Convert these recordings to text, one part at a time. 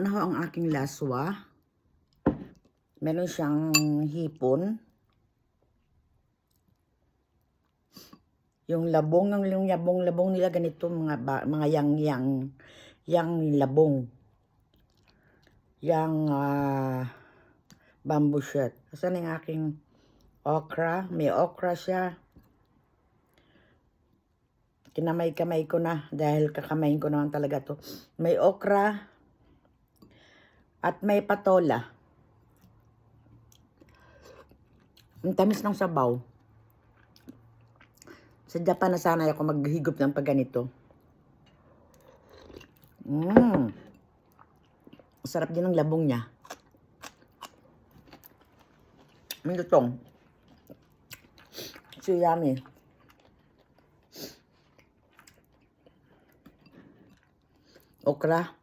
Ano ang aking laswa? Meron siyang hipon. Yung labong nila ganito, mga yang labong. Yang bamboo shoot. Asan yung aking okra? May okra siya. Kinamay-kamay ko na dahil kakamayin ko naman talaga to. May okra at may patola. Ang tamis ng sabaw. Sa Japan na sana ako maghigop ng pagganito. Sarap din ng labong niya. Ang lutong. So yummy. Okra.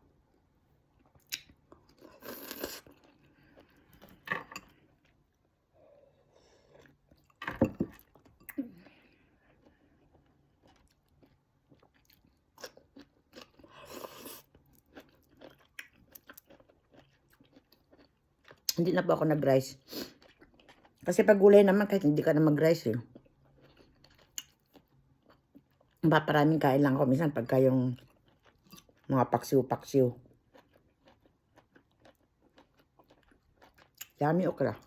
Hindi na po ako nag-rice. Kasi pag gulay naman, kahit hindi ka na mag-rice eh. Paparaming kain lang ako minsan pagka yung mga paksiw-paksiw. Yummy okra.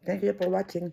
Thank you for watching.